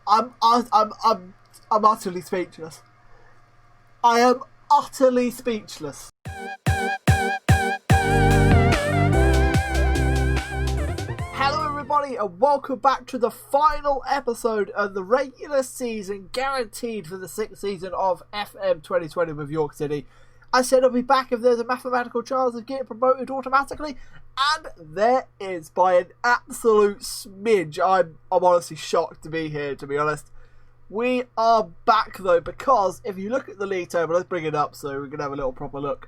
I'm utterly speechless. I am utterly speechless. Hello everybody and welcome back to the final episode of the regular season, guaranteed for the 6th season of FM2020 with York City. I said I'll be back if there's a mathematical chance of getting promoted automatically, and there is by an absolute smidge. I'm honestly shocked to be here, to be honest. We are back though, because if you look at the league table, let's bring it up so we can have a little proper look.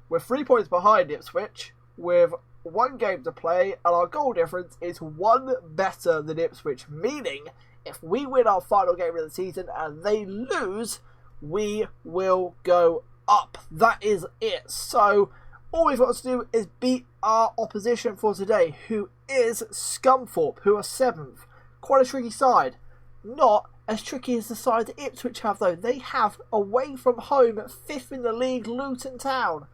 We're 3 points behind Ipswich with 1 game to play, and our goal difference is 1 better than Ipswich, meaning if we win our final game of the season and they lose, we will go up. That is it. So all we've got to do is beat our opposition for today, who is Scunthorpe, who are 7th. Quite a tricky side. Not as tricky as the side that Ipswich have though. They have, away from home, 5th in the league, Luton Town,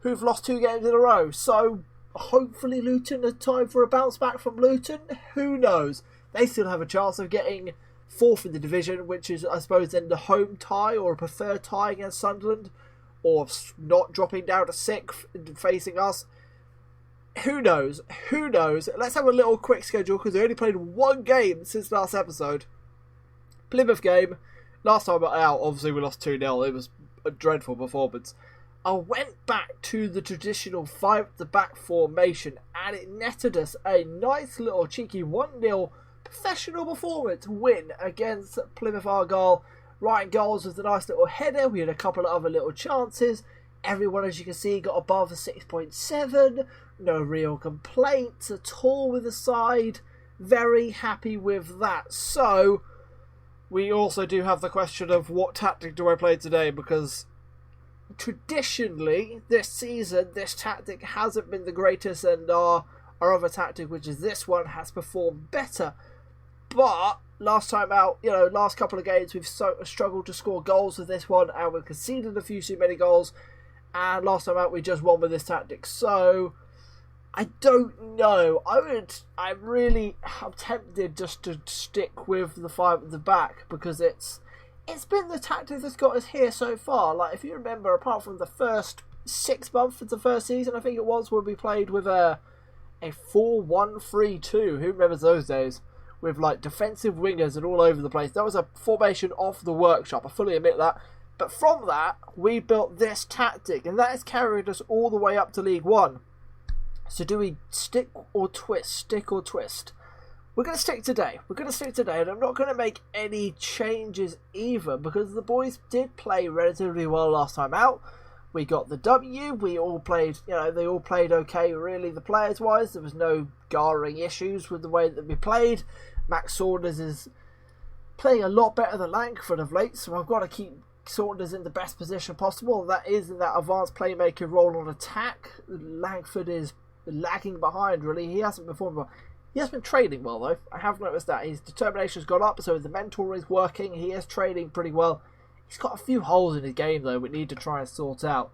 who've lost 2 games in a row. So hopefully Luton are time for a bounce back from Luton. Who knows? They still have a chance of getting 4th in the division, which is, I suppose, then the home tie or a preferred tie against Sunderland, or not dropping down to 6th and facing us. Who knows? Who knows? Let's have a little quick schedule, because we only played 1 game since last episode. Plymouth game. Last time out, obviously we lost 2-0. It was a dreadful performance. I went back to the traditional 5-at-the-back formation, and it netted us a nice little cheeky 1-0 professional performance win against Plymouth Argyle. Writing goals with a nice little header. We had a couple of other little chances. Everyone, as you can see, got above a 6.7. No real complaints at all with the side. Very happy with that. So we also do have the question of what tactic do I play today, because traditionally this season this tactic hasn't been the greatest, and our other tactic, which is this one, has performed better. But last time out, last couple of games we've struggled to score goals with this one, and we've conceded a few too many goals, and last time out we just won with this tactic. So I don't know. I'm tempted just to stick with the 5-at-the-back, because it's been the tactic that's got us here so far. Like, if you remember, apart from the first 6 months of the first season, I think it was, when we played with a 4-1-3-2. Who remembers those days? With like defensive wingers and all over the place. That was a formation off the workshop, I fully admit that. But from that, we built this tactic, and that has carried us all the way up to League One. So do we stick or twist? Stick or twist? We're going to stick today. And I'm not going to make any changes either, because the boys did play relatively well last time out. We got the W. We all played, they all played okay, really, the players-wise. There was no jarring issues with the way that we played. Max Saunders is playing a lot better than Langford of late, so I've got to keep Saunders in the best position possible. That is in that advanced playmaker role on attack. Langford is lagging behind, really. He hasn't performed well. He has been training well, though. I have noticed that. His determination's gone up, so the mentor is working. He is training pretty well. He's got a few holes in his game, though, we need to try and sort out.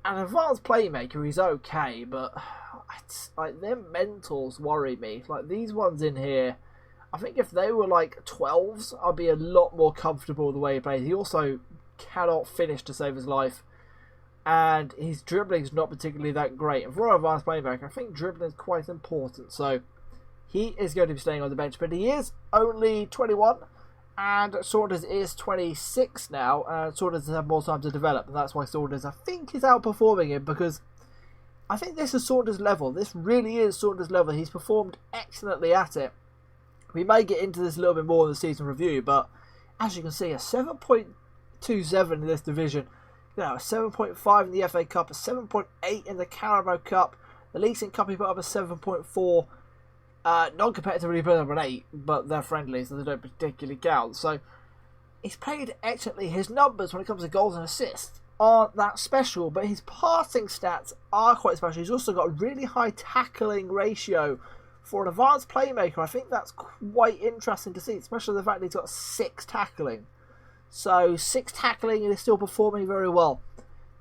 An advanced playmaker, he's okay, but it's like, their mentals worry me. Like, these ones in here, I think if they were like 12s, I'd be a lot more comfortable with the way he plays. He also cannot finish to save his life, and his dribbling is not particularly that great. And for an advanced playmaker, I think dribbling is quite important. So he is going to be staying on the bench, but he is only 21, and Saunders is 26 now, and Saunders has had more time to develop, and that's why Saunders, I think, is outperforming him, because I think this is Saunders' level. This really is Saunders' level. He's performed excellently at it. We may get into this a little bit more in the season review, but as you can see, a 7.27 in this division, a 7.5 in the FA Cup, a 7.8 in the Carabao Cup, the Leasing Cup he put up a 7.4. Non-competitively put up an 8, but they're friendly, so they don't particularly count. So he's played excellently. His numbers when it comes to goals and assists aren't that special, but his passing stats are quite special. He's also got a really high tackling ratio. For an advanced playmaker, I think that's quite interesting to see, especially the fact that he's got 6 tackling. So 6 tackling, and he's still performing very well.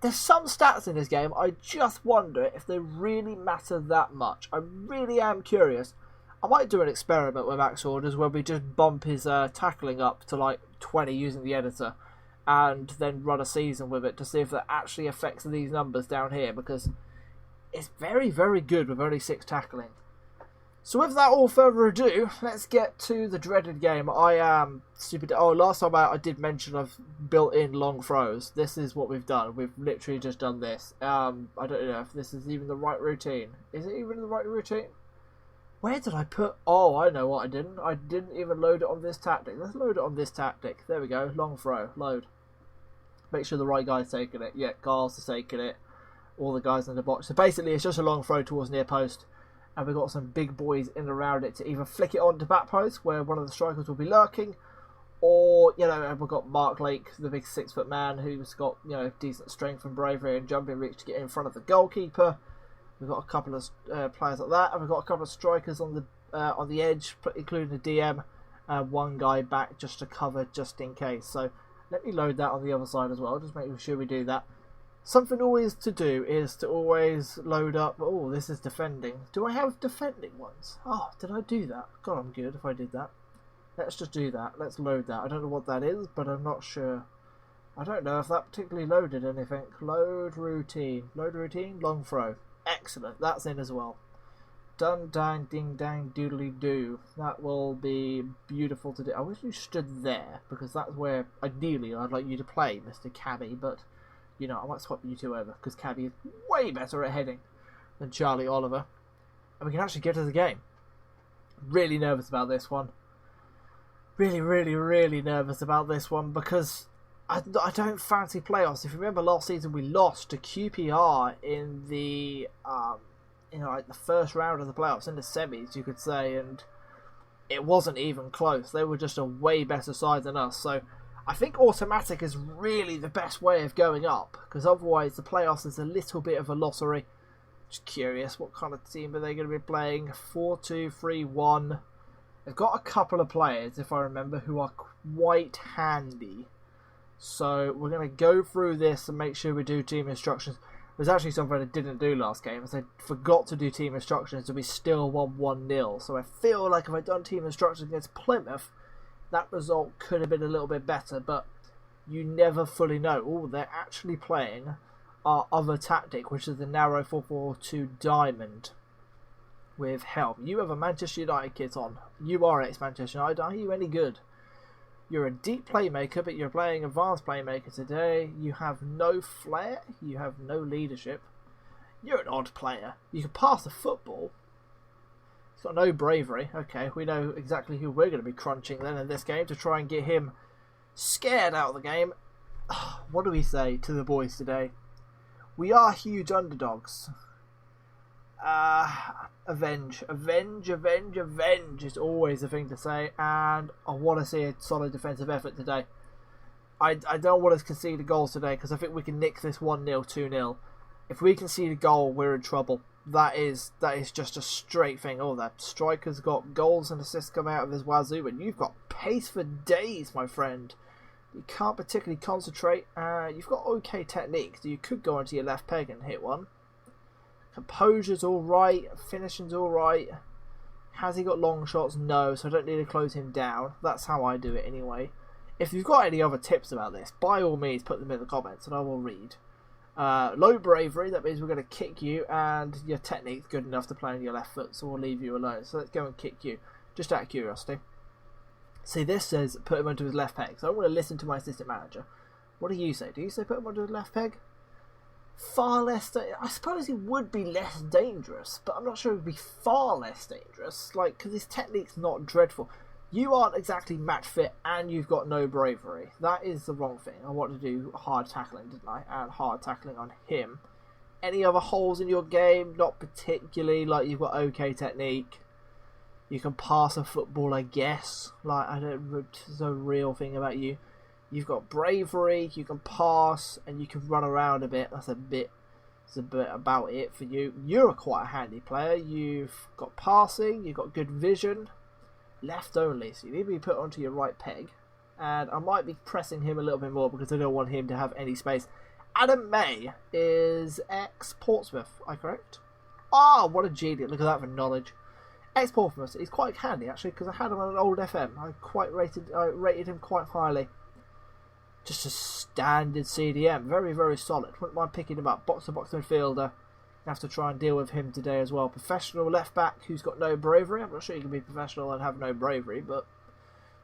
There's some stats in this game, I just wonder if they really matter that much. I really am curious. I might do an experiment with max orders where we just bump his tackling up to like 20 using the editor, and then run a season with it to see if that actually affects these numbers down here, because it's very, very good with only 6 tackling. So without all further ado, let's get to the dreaded game. I am stupid. Oh, last time I did mention I've built in long throws. This is what we've done. We've literally just done this. I don't know if this is even the right routine. Is it even the right routine? Where did I put... Oh, I know what I didn't. I didn't even load it on this tactic. Let's load it on this tactic. There we go. Long throw. Load. Make sure the right guy's taking it. Yeah, Garls is taking it. All the guys in the box. So basically, it's just a long throw towards near post. And we've got some big boys in and around it to either flick it onto back post, where one of the strikers will be lurking, or, you know, we've got Mark Lake, the big 6-foot man, who's got, you know, decent strength and bravery and jumping reach to get in front of the goalkeeper. We've got a couple of players like that, and we've got a couple of strikers on the edge, including the DM, and one guy back just to cover, just in case. So let me load that on the other side as well, just making sure we do that. Something always to do is to always load up... Oh, this is defending. Do I have defending ones? Oh, did I do that? God, I'm good if I did that. Let's just do that. Let's load that. I don't know what that is, but I'm not sure. I don't know if that particularly loaded anything. Load routine. Load routine, long throw. Excellent. That's in as well. Dun, dang, ding, dang, doodly doo. That will be beautiful to do. I wish you stood there, because that's where, ideally, I'd like you to play, Mr. Cabby, but... You know, I might swap you two over, because Cabby is way better at heading than Charlie Oliver. And we can actually get to the game. Really nervous about this one. Really, really, really nervous about this one, because I don't fancy playoffs. If you remember last season, we lost to QPR in the, you know, like the first round of the playoffs, in the semis, you could say, and it wasn't even close. They were just a way better side than us, so... I think automatic is really the best way of going up, because otherwise the playoffs is a little bit of a lottery. Just curious, what kind of team are they going to be playing? 4-2-3-1. They've got a couple of players, if I remember, who are quite handy. So we're going to go through this and make sure we do team instructions. There's actually something I didn't do last game, as I forgot to do team instructions, and we still won 1-0. So I feel like if I'd done team instructions against Plymouth, that result could have been a little bit better, but you never fully know. Oh, they're actually playing our other tactic, which is the narrow 4-4-2 diamond with help. You have a Manchester United kit on. You are ex-Manchester United. Are you any good? You're a deep playmaker, but you're playing advanced playmaker today. You have no flair. You have no leadership. You're an odd player. You can pass the football. He's got no bravery. Okay, we know exactly who we're going to be crunching then in this game to try and get him scared out of the game. What do we say to the boys today? We are huge underdogs. Avenge. Avenge, avenge, avenge is always a thing to say, and I want to see a solid defensive effort today. I don't want to concede a goal today, because I think we can nick this 1-0, 2-0. If we concede a goal, we're in trouble. That is just a straight thing. Oh, that striker's got goals and assists coming out of his wazoo, and you've got pace for days, my friend. You can't particularly concentrate. You've got okay technique, so you could go onto your left peg and hit one. Composure's alright, finishing's alright. Has he got long shots? No, so I don't need to close him down. That's how I do it anyway. If you've got any other tips about this, by all means put them in the comments and I will read. Low bravery, that means we're going to kick you, and your technique's good enough to play on your left foot, so we'll leave you alone. So let's go and kick you, just out of curiosity. See, this says put him onto his left peg, so I'm going to listen to my assistant manager. What do you say? Do you say put him onto his left peg? Far less... I suppose he would be less dangerous, but I'm not sure it would be far less dangerous, like, because his technique's not dreadful. You aren't exactly match fit, and you've got no bravery. That is the wrong thing. I wanted to do hard tackling, didn't I? And hard tackling on him. Any other holes in your game? Not particularly. Like, you've got okay technique. You can pass a football, I guess. Like, I don't... There's no real thing about you. You've got bravery, you can pass, and you can run around a bit. That's a bit about it for you. You're quite a handy player. You've got passing, you've got good vision. Left only, so you need to be put onto your right peg. And I might be pressing him a little bit more because I don't want him to have any space. Adam May is ex-Portsmouth, am I correct? Ah, what a genius. Look at that for knowledge. export from us. He's quite handy actually because I had him on an old FM. I rated him quite highly. Just a standard CDM, very very solid. Wouldn't mind picking him up. Box to box midfielder. Have to try and deal with him today as well. Professional left back who's got no bravery. I'm not sure you can be professional and have no bravery, but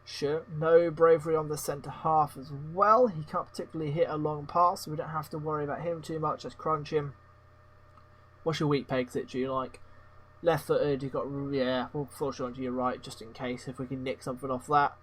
sure. No bravery on the centre half as well. He can't particularly hit a long pass, so we don't have to worry about him too much. Let's crunch him. What's your weak peg sit? Do you like left footed? You got, yeah, we'll force you onto your right just in case if we can nick something off that.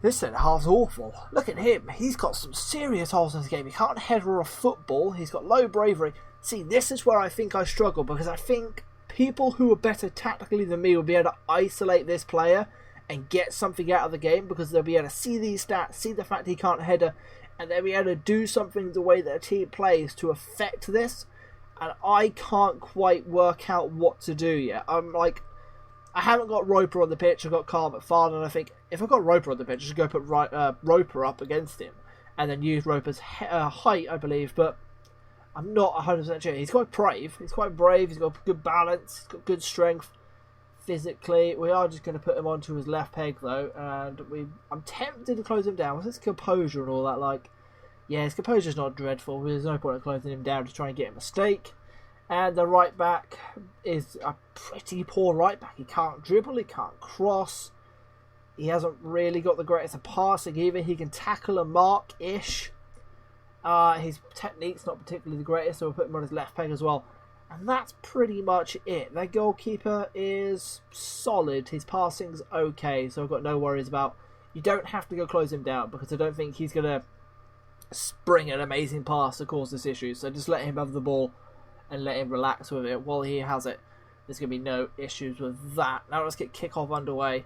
This centre half's awful. Look at him. He's got some serious holes in his game. He can't header a football. He's got low bravery. See, this is where I think I struggle, because I think people who are better tactically than me will be able to isolate this player and get something out of the game, because they'll be able to see these stats, see the fact he can't header, and they'll be able to do something the way their team plays to affect this. And I can't quite work out what to do yet. I'm like, I haven't got Roper on the pitch. I've got Carl McFarlane, and I think if I've got Roper on the pitch, I should go put Roper up against him and then use Roper's height, I believe. But I'm not 100% sure. He's quite brave. He's got good balance. He's got good strength physically. We are just going to put him onto his left peg though, and I'm tempted to close him down. What's his composure and all that like? Yeah, his composure's not dreadful. There's no point in closing him down to try and get a mistake. And the right back is a pretty poor right back. He can't dribble, he can't cross. He hasn't really got the greatest of passing either. He can tackle and mark-ish. His technique's not particularly the greatest, so we'll put him on his left peg as well. And that's pretty much it. Their goalkeeper is solid. His passing's okay, so I've got no worries about. You don't have to go close him down, because I don't think he's going to spring an amazing pass to cause this issue. So just let him have the ball and let him relax with it while he has it. There's going to be no issues with that. Now let's get kickoff underway.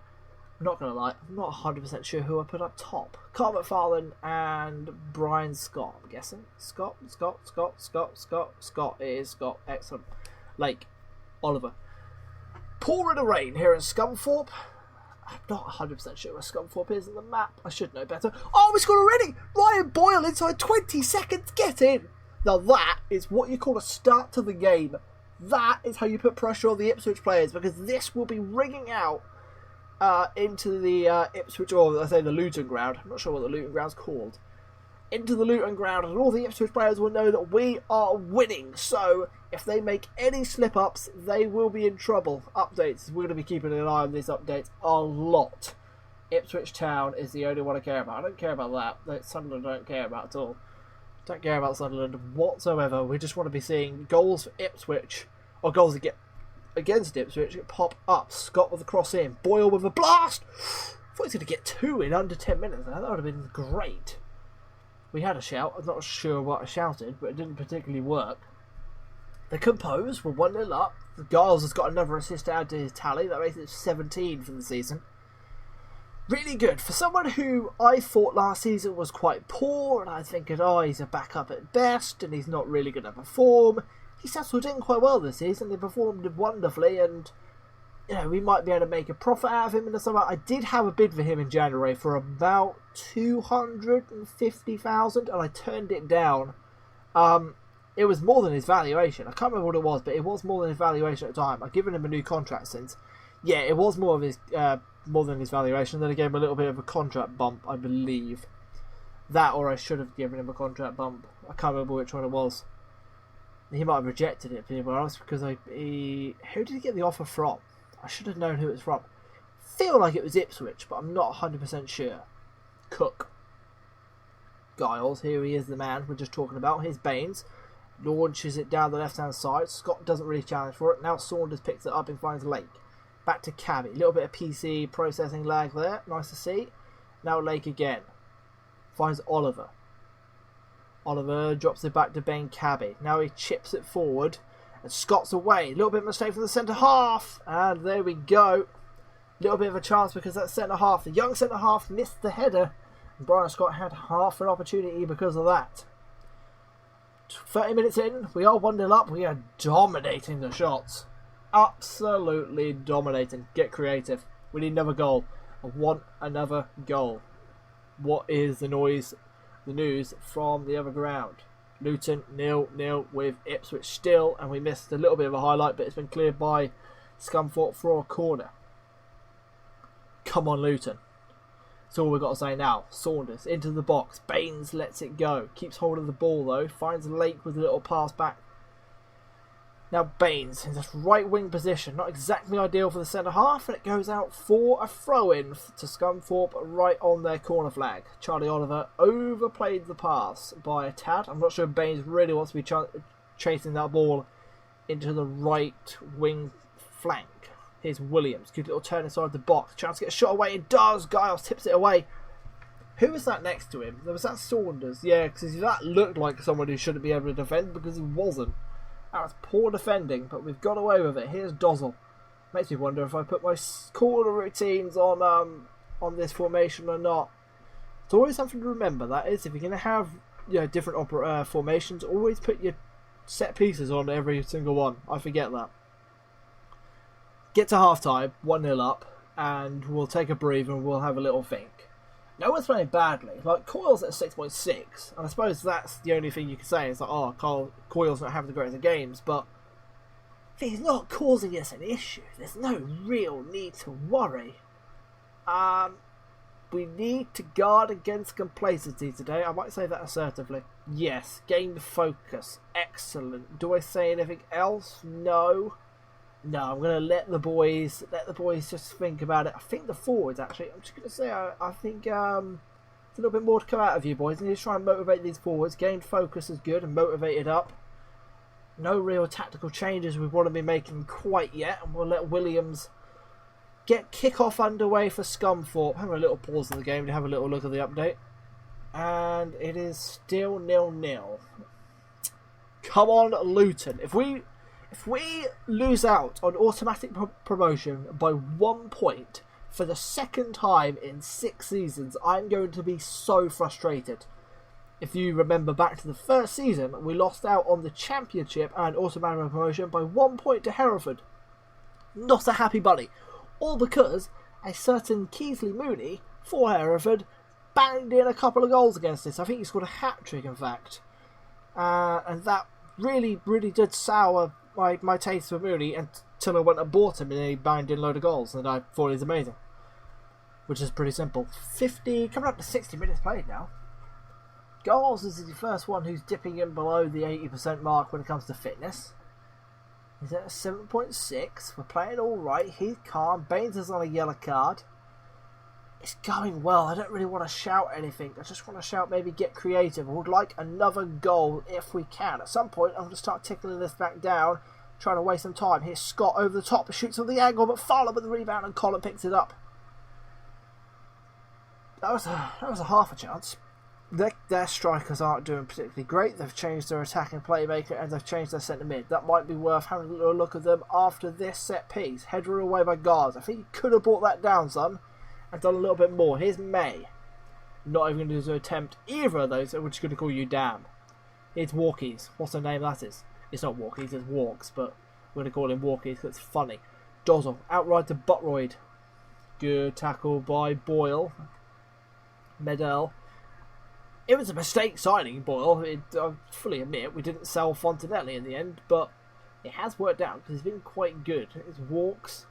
I'm not going to lie, I'm not 100% sure who I put up top. Carl McFarlane and Brian Scott, I'm guessing. Scott. It is Scott. Excellent. Lake. Oliver. Pouring the rain here in Scunthorpe. I'm not 100% sure where Scunthorpe is on the map. I should know better. Oh, we scored already! Ryan Boyle inside 20 seconds. Get in! Now that is what you call a start to the game. That is how you put pressure on the Ipswich players, because this will be ringing out into the Ipswich, or I say the Luton ground. I'm not sure what the Luton ground's called. Into the Luton ground, and all the Ipswich players will know that we are winning. So if they make any slip-ups, they will be in trouble. Updates. We're going to be keeping an eye on these updates a lot. Ipswich Town is the only one I care about. I don't care about that. Sunderland I don't care about at all. Don't care about Sunderland whatsoever. We just want to be seeing goals for Ipswich, or goals against Ipswich, pop up. Scott with the cross in. Boyle with a blast! I thought he was going to get 2 in under 10 minutes. That would have been great. We had a shout. I'm not sure what I shouted, but it didn't particularly work. The Compose were 1-0 up. The Giles has got another assist to add to his tally. That makes it 17 for the season. Really good. For someone who I thought last season was quite poor, and I was thinking, oh, he's a backup at best, and he's not really going to perform. He settled in quite well this season. He performed wonderfully, and we might be able to make a profit out of him in the summer. I did have a bid for him in January for about 250,000, and I turned it down. It was more than his valuation. I can't remember what it was, but it was more than his valuation at the time. I've given him a new contract since. Yeah, it was more than his valuation. Then I gave him a little bit of a contract bump, I believe. That, or I should have given him a contract bump. I can't remember which one it was. He might have rejected it for anywhere else, because who did he get the offer from? I should have known who it was from. Feel like it was Ipswich, but I'm not 100% sure. Cook. Giles, here he is, the man we're just talking about. Here's Baines. Launches it down the left-hand side. Scott doesn't really challenge for it. Now Saunders picks it up and finds Lake. Back to Cabby. A little bit of PC processing lag there. Nice to see. Now Lake again. Finds Oliver. Oliver drops it back to Ben Cabby. Now he chips it forward. And Scott's away. A little bit of mistake from the centre half. And there we go. A little bit of a chance because that centre half, the young centre half, missed the header. And Brian Scott had half an opportunity because of that. 30 minutes in, we are 1-0 up. We are dominating the shots. Absolutely dominating. Get creative. We need another goal. I want another goal. What is the news from the other ground? Luton 0-0 with Ipswich still, and we missed a little bit of a highlight, but it's been cleared by Scunthorpe for a corner. Come on, Luton. That's all we've got to say now. Saunders into the box. Baines lets it go. Keeps hold of the ball though. Finds Lake with a little pass back. Now Baines in this right wing position. Not exactly ideal for the centre half. And it goes out for a throw-in to Scunthorpe right on their corner flag. Charlie Oliver overplayed the pass by a tad. I'm not sure Baines really wants to be chasing that ball into the right wing flank. Here's Williams. Good little turn inside the box. Chance to get a shot away. It does. Giles tips it away. Who was that next to him? Was that Saunders? Yeah, because that looked like someone who shouldn't be able to defend because he wasn't. That was poor defending, but we've got away with it. Here's Dozzle. Makes me wonder if I put my corner routines on this formation or not. It's always something to remember. That is, if you're going to have different formations, always put your set pieces on every single one. I forget that. Get to half time, 1-0 up, and we'll take a breather and we'll have a little think. No one's playing badly. Like, Coyle's at 6.6, and I suppose that's the only thing you can say. It's like, oh, Coyle's not having the greatest of games, but if he's not causing us an issue, there's no real need to worry. We need to guard against complacency today. I might say that assertively. Yes, gain focus. Excellent. Do I say anything else? No. No, I'm going to let the boys just think about it. I think the forwards, actually, I'm just going to say, I think there's a little bit more to come out of you boys. You need to try and motivate these forwards. Gain focus is good and motivated up. No real tactical changes we want to be making quite yet. And we'll let Williams get kick-off underway for Scunthorpe. Have a little pause in the game to have a little look at the update. And it is still 0-0. Come on, Luton. If we lose out on automatic promotion by 1 point for the second time in 6 seasons, I'm going to be so frustrated. If you remember back to the first season, we lost out on the championship and automatic promotion by 1 point to Hereford. Not a happy bunny. All because a certain Keithley Mooney for Hereford banged in a couple of goals against us. I think he scored a hat-trick, in fact. And that really, really did sour my taste for Mooney until I went and bought him and he banged in a load of goals and I thought he was amazing. Which is pretty simple. Coming up to 60 minutes played now. Giles is the first one who's dipping in below the 80% mark when it comes to fitness. He's at a 7.6. We're playing alright. He's calm. Baines is on a yellow card. It's going well. I don't really want to shout anything. I just want to shout maybe get creative. I would like another goal if we can. At some point, I'm going to start tickling this back down, trying to waste some time. Here's Scott over the top. Shoots on the angle, but Fowler with the rebound and Colin picks it up. That was a half a chance. Their strikers aren't doing particularly great. They've changed their attacking playmaker and they've changed their centre mid. That might be worth having a little look at them after this set piece. Header away by Gars. I think you could have brought that down, son, and done a little bit more. Here's May. Not even going to attempt either of those. We're just going to call you Damn. Here's Walkies. What's the name that is? It's not Walkies, it's Walks, but we're going to call him Walkies because it's funny. Dozzle. Outright to Buttroyd. Good tackle by Boyle. Medell. It was a mistake signing Boyle. I fully admit we didn't sell Fontanelli in the end, but it has worked out because he's been quite good. It's Walks.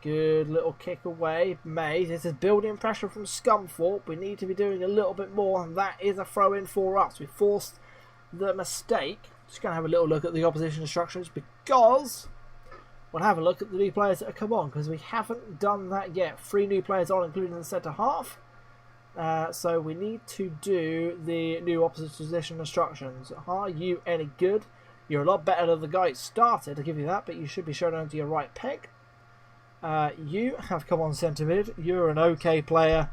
Good little kick away. May. This is building pressure from Scunthorpe. We need to be doing a little bit more, and that is a throw-in for us. We forced the mistake. Just going to have a little look at the opposition instructions because we'll have a look at the new players that have come on because we haven't done that yet. 3 new players on, including the centre half. So we need to do the new opposition instructions. Are you any good? You're a lot better than the guy who started, I'll give you that, but you should be shown onto your right peg. You have come on centre mid. You're an okay player.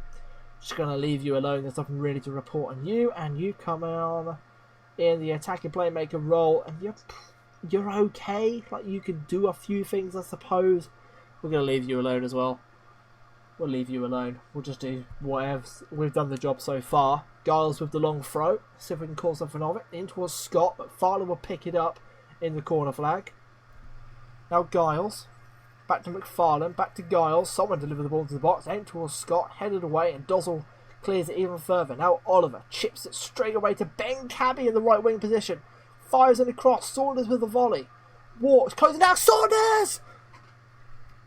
Just going to leave you alone. There's nothing really to report on you. And you come on in the attacking playmaker role. And you're okay. Like, you can do a few things, I suppose. We're going to leave you alone as well. We'll leave you alone. We'll just do whatever. We've done the job so far. Giles with the long throw. See if we can call something of it. In towards Scott, but Fowler will pick it up in the corner flag. Now Giles. Back to McFarlane. Back to Giles. Someone delivered the ball into the box. Aimed towards Scott. Headed away, and Dozzle clears it even further. Now Oliver chips it straight away to Ben Cabby in the right wing position. Fires it across. Saunders with the volley. Walks. Closing out. Saunders!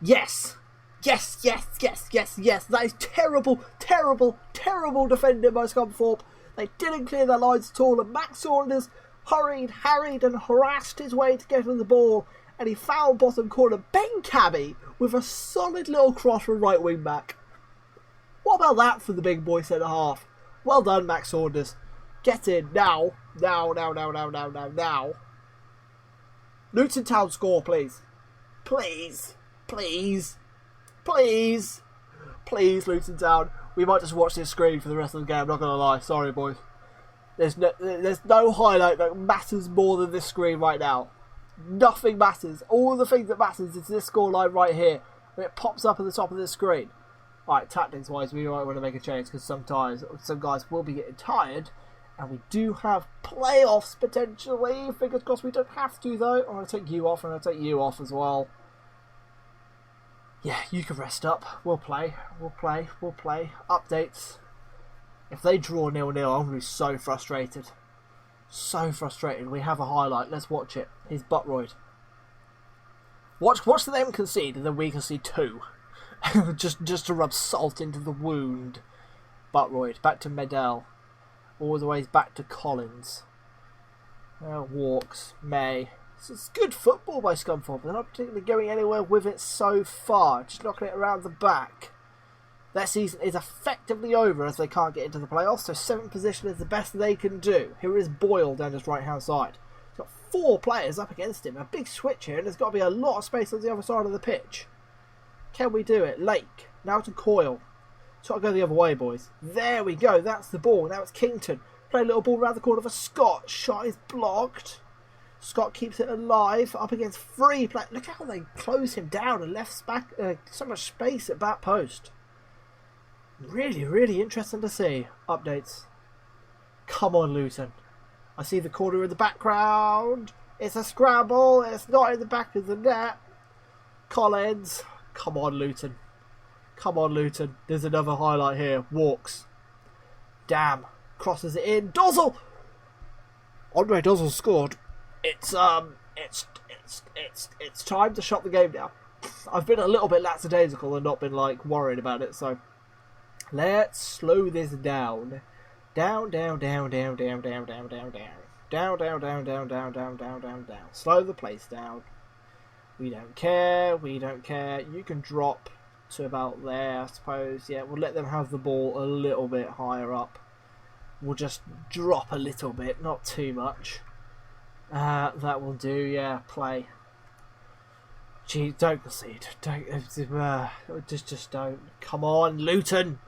Yes! Yes, yes, yes, yes, yes. That is terrible, terrible, terrible defending by Scunthorpe. They didn't clear their lines at all, and Max Saunders hurried, harried and harassed his way to get on the ball, and he fouled bottom corner Ben Cabby with a solid little cross from right wing back. What about that for the big boy centre half? Well done, Max Saunders. Get in now. Now. Luton Town score, please. Please. Please, Luton Town. We might just watch this screen for the rest of the game, I'm not going to lie. Sorry, boys. There's no highlight that matters more than this screen right now. Nothing matters. All the things that matters is this scoreline right here. When it pops up at the top of the screen. Alright, tactics-wise, we might want to make a change because sometimes some guys will be getting tired. And we do have playoffs, potentially. Fingers crossed we don't have to, though. I'm going to take you off, and I'll take you off as well. Yeah, you can rest up. We'll play. Updates. If they draw 0-0, I'm going to be so frustrated. So frustrated. We have a highlight. Let's watch it. He's Buttroyd. Watch them concede, and then we concede 2. just to rub salt into the wound. Buttroyd. Back to Medell. All the way back to Collins. Walks. May. It's good football by Scunthorpe. They're not particularly going anywhere with it so far. Just knocking it around the back. Their season is effectively over as they can't get into the playoffs, so 7th position is the best they can do. Here is Boyle down his right hand side. He's got 4 players up against him. A big switch here, and there's got to be a lot of space on the other side of the pitch. Can we do it? Lake. Now to Coyle. It's got to go the other way, boys. There we go. That's the ball. Now it's Kington. Play a little ball around the corner for Scott. Shot is blocked. Scott keeps it alive. Up against 3 players. Look how they close him down and left back so much space at back post. Really interesting to see. Updates. Come on, Luton. I see the corner in the background. It's a scramble. It's not in the back of the net. Collins. Come on, Luton. There's another highlight here. Walks. Damn. Crosses it in. Dozzle. Andre Dozzle scored. It's time to shut the game down. I've been a little bit lackadaisical and not been worried about it, so let's slow this down. Down. Slow the pace down. We don't care. You can drop to about there, I suppose. Yeah, we'll let them have the ball a little bit higher up. We'll just drop a little bit, not too much. That will do, yeah, play. Gee, don't concede. Just don't. Come on, Luton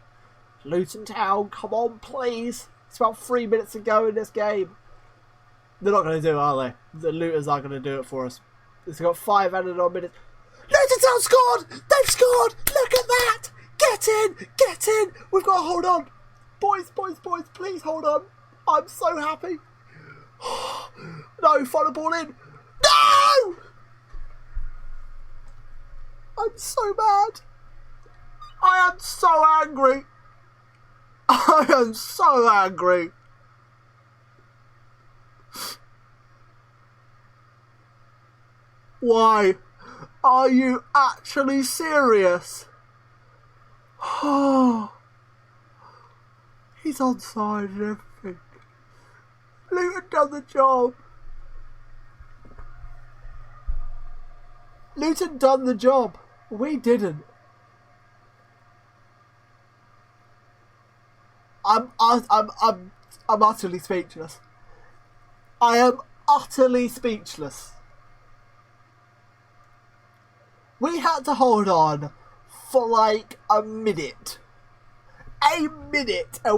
Town, come on, please. It's about 3 minutes to go in this game. They're not going to do it, are they? The Lutons aren't going to do it for us. It's got 5 added on minutes. Luton Town scored! They've scored! Look at that! Get in! We've got to hold on. Boys, please hold on. I'm so happy. No, throw the ball in. No! I'm so mad. I am so angry. Why? Are you actually serious? He's onside and everything. Luton done the job. We didn't. I'm utterly speechless. I am utterly speechless. We had to hold on for a minute. And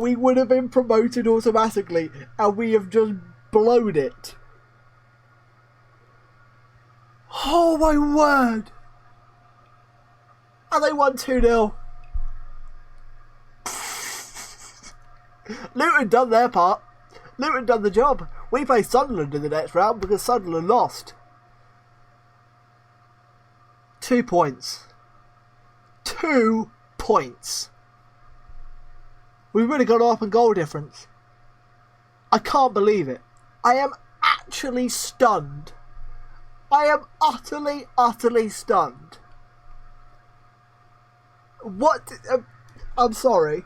we would have been promoted automatically, and we have just blown it. Oh my word! And they won 2-0. Luton done their part. Luton done the job. We play Sunderland in the next round because Sunderland lost. 2 points. 2 points. We really got up in goal difference. I can't believe it. I am actually stunned. I am utterly stunned. What? I'm sorry.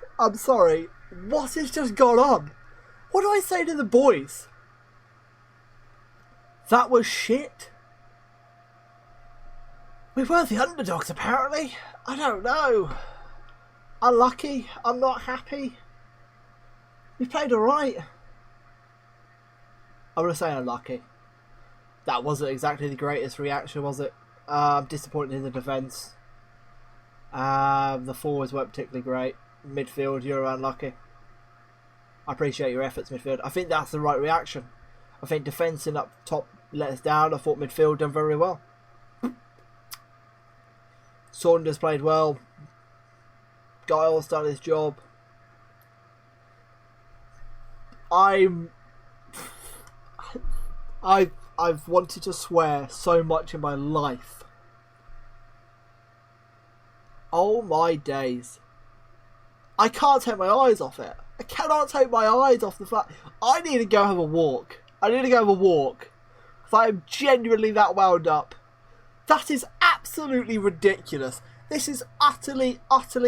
What has just gone on? What do I say to the boys? That was shit. We were the underdogs, apparently. I don't know. Unlucky. I'm not happy. We played alright. I'm going to say unlucky. That wasn't exactly the greatest reaction, was it? I'm disappointed in the defence. The forwards weren't particularly great. Midfield, you're unlucky. I appreciate your efforts, midfield. I think that's the right reaction. I think defending up top let us down. I thought midfield done very well. Saunders played well. Giles done his job. I've wanted to swear so much in my life. Oh my days. I can't take my eyes off it. I cannot take my eyes off the fact I need to go have a walk. If I am genuinely that wound up. That is absolutely ridiculous. This is utterly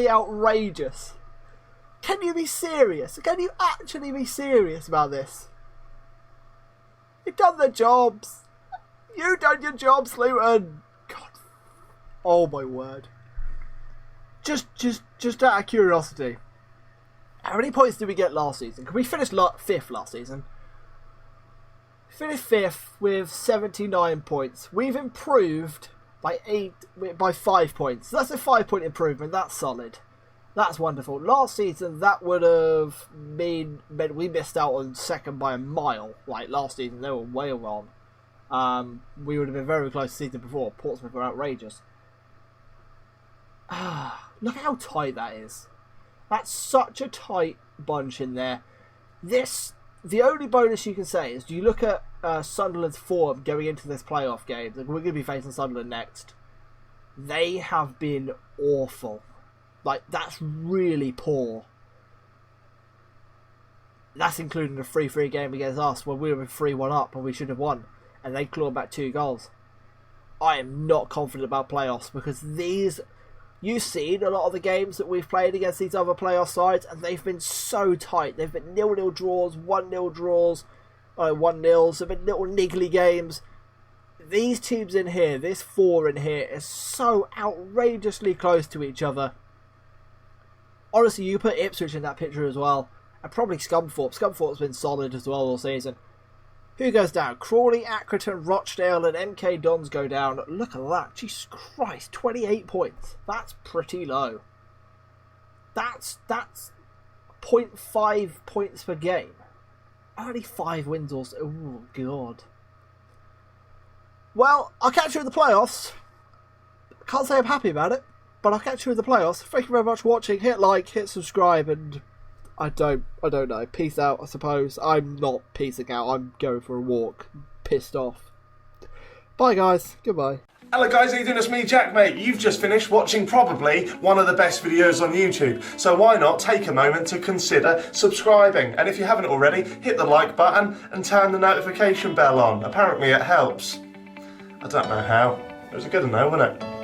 outrageous. Can you be serious? Can you actually be serious about this? You've done the jobs. You've done your jobs, Luton. God. Oh my word. Just out of curiosity. How many points did we get last season? Can we finish 5th last season? Finished 5th with 79 points. We've improved by 5 points. So that's a 5-point improvement. That's solid. That's wonderful. Last season, that would have meant we missed out on second by a mile. Like last season, they were way wrong. We would have been very close to the season before. Portsmouth were outrageous. Look how tight that is. That's such a tight bunch in there. The only bonus you can say is, do you look at Sunderland's form going into this playoff game? We're going to be facing Sunderland next. They have been awful. Like, that's really poor. That's including the 3-3 game against us where we were 3-1 up and we should have won. And they clawed back 2 goals. I am not confident about playoffs because these... You've seen a lot of the games that we've played against these other playoff sides and they've been so tight. They've been 0-0 draws, 1-0 draws, 1-0s. They've been little niggly games. These teams in here, this 4 in here, is so outrageously close to each other. Honestly, you put Ipswich in that picture as well. And probably Scunthorpe. Scunthorpe's been solid as well all season. Who goes down? Crawley, Accrington, Rochdale and MK Dons go down. Look at that. Jesus Christ. 28 points. That's pretty low. That's 0.5 points per game. Only 5 wins or so. Oh, God. Well, I'll catch you in the playoffs. Can't say I'm happy about it, but I'll catch you in the playoffs. Thank you very much for watching. Hit like, hit subscribe, and I don't know. Peace out, I suppose. I'm not peacing out. I'm going for a walk. Pissed off. Bye, guys. Goodbye. Hello guys, how you doing? It's me, Jack, mate. You've just finished watching probably one of the best videos on YouTube. So why not take a moment to consider subscribing? And if you haven't already, hit the like button and turn the notification bell on. Apparently it helps. I don't know how. It was a good one though, wasn't it?